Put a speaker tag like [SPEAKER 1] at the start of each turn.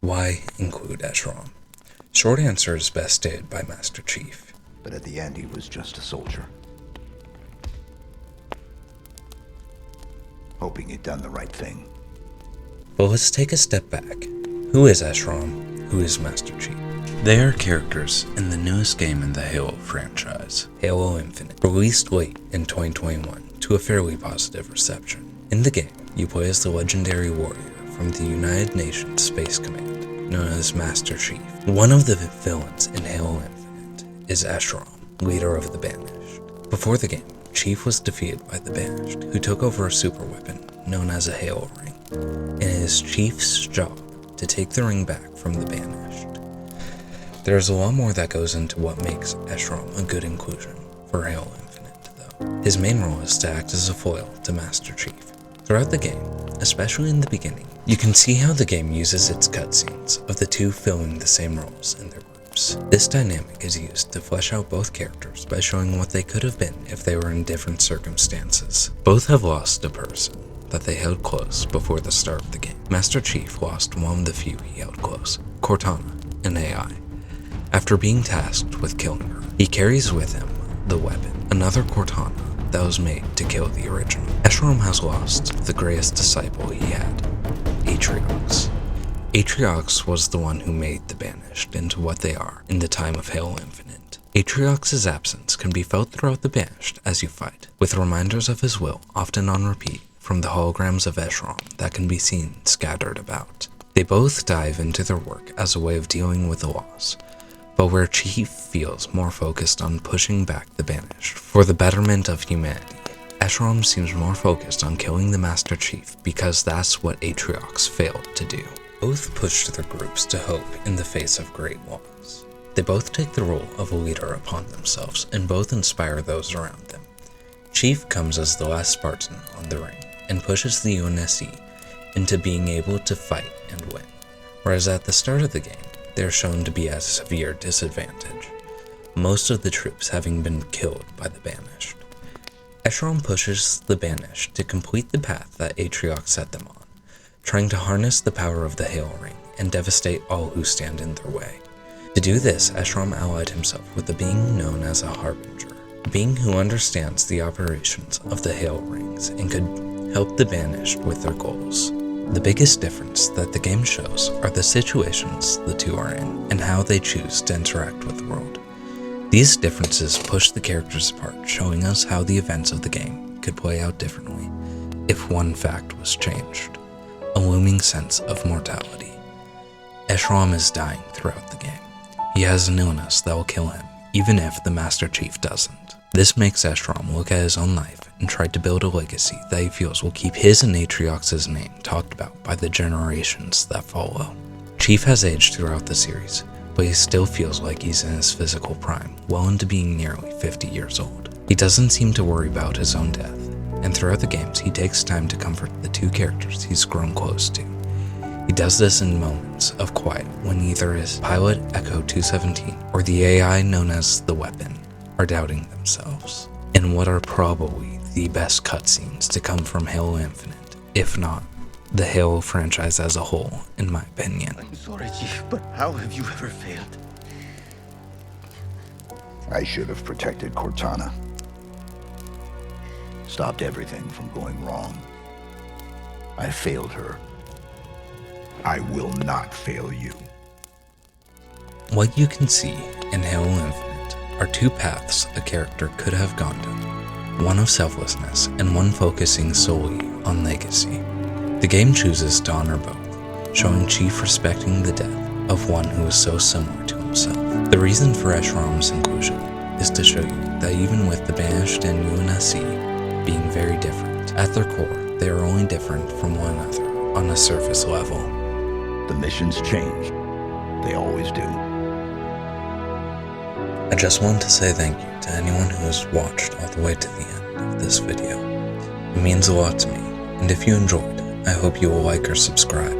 [SPEAKER 1] Why include Escharum? Short answer is best stated by Master Chief.
[SPEAKER 2] But at the end, he was just a soldier. Hoping he'd done the right thing.
[SPEAKER 1] But let's take a step back. Who is Escharum? Who is Master Chief? They are characters in the newest game in the Halo franchise, Halo Infinite, released late in 2021 to a fairly positive reception. In the game, you play as the legendary warrior from the United Nations Space Command, known as Master Chief. One of the villains in Halo Infinite is Escharum, leader of the Banished. Before the game, Chief was defeated by the Banished, who took over a super weapon known as a Halo Ring, and it is Chief's job to take the ring back from the Banished. There's a lot more that goes into what makes Escharum a good inclusion for Halo Infinite, though. His main role is to act as a foil to Master Chief. Throughout the game, especially in the beginning, you can see how the game uses its cutscenes of the two filling the same roles in their groups. This dynamic is used to flesh out both characters by showing what they could have been if they were in different circumstances. Both have lost a person that they held close before the start of the game. Master Chief lost one of the few he held close, Cortana, an AI. After being tasked with killing her, he carries with him the weapon, another Cortana that was made to kill the original. Escharum has lost the greatest disciple he had, Atriox. Atriox was the one who made the Banished into what they are in the time of Halo Infinite. Atriox's absence can be felt throughout the Banished as you fight, with reminders of his will often on repeat from the holograms of Escharum that can be seen scattered about. They both dive into their work as a way of dealing with the loss, but where Chief feels more focused on pushing back the Banished for the betterment of humanity, Escharum seems more focused on killing the Master Chief because that's what Atriox failed to do. Both push their groups to hope in the face of great loss. They both take the role of a leader upon themselves and both inspire those around them. Chief comes as the last Spartan on the ring and pushes the UNSC into being able to fight and win, whereas at the start of the game, they are shown to be at a severe disadvantage, most of the troops having been killed by the Banished. Escharum pushes the Banished to complete the path that Atriox set them on, trying to harness the power of the Halo Ring and devastate all who stand in their way. To do this, Escharum allied himself with a being known as a Harbinger, a being who understands the operations of the Halo Rings and could help the Banished with their goals. The biggest difference that the game shows are the situations the two are in and how they choose to interact with the world. These differences push the characters apart, showing us how the events of the game could play out differently if one fact was changed: a looming sense of mortality. Escharum is dying throughout the game. He has an illness that will kill him, even if the Master Chief doesn't. This makes Escharum look at his own life and try to build a legacy that he feels will keep his and Atriox's name talked about by the generations that follow. Chief has aged throughout the series, but he still feels like he's in his physical prime, well into being nearly 50 years old. He doesn't seem to worry about his own death, and throughout the games he takes time to comfort the two characters he's grown close to. He does this in moments of quiet when either his pilot Echo 217 or the AI known as the Weapon are doubting themselves, in what are probably the best cutscenes to come from Halo Infinite, if not the Halo franchise as a whole, in my opinion.
[SPEAKER 3] I'm sorry, Chief, but how have you ever failed?
[SPEAKER 2] I should have protected Cortana. Stopped everything from going wrong. I failed her. I will not fail you.
[SPEAKER 1] What you can see in Halo Infinite are two paths a character could have gone down, one of selflessness and one focusing solely on legacy. The game chooses to honor both, showing Chief respecting the death of one who is so similar to himself. The reason for Escherum's inclusion is to show you that even with the Banished and UNSC being very different, at their core, they are only different from one another on a surface level.
[SPEAKER 2] The missions change. They always do.
[SPEAKER 1] I just want to say thank you to anyone who has watched all the way to the end of this video. It means a lot to me, and if you enjoyed, I hope you will like or subscribe.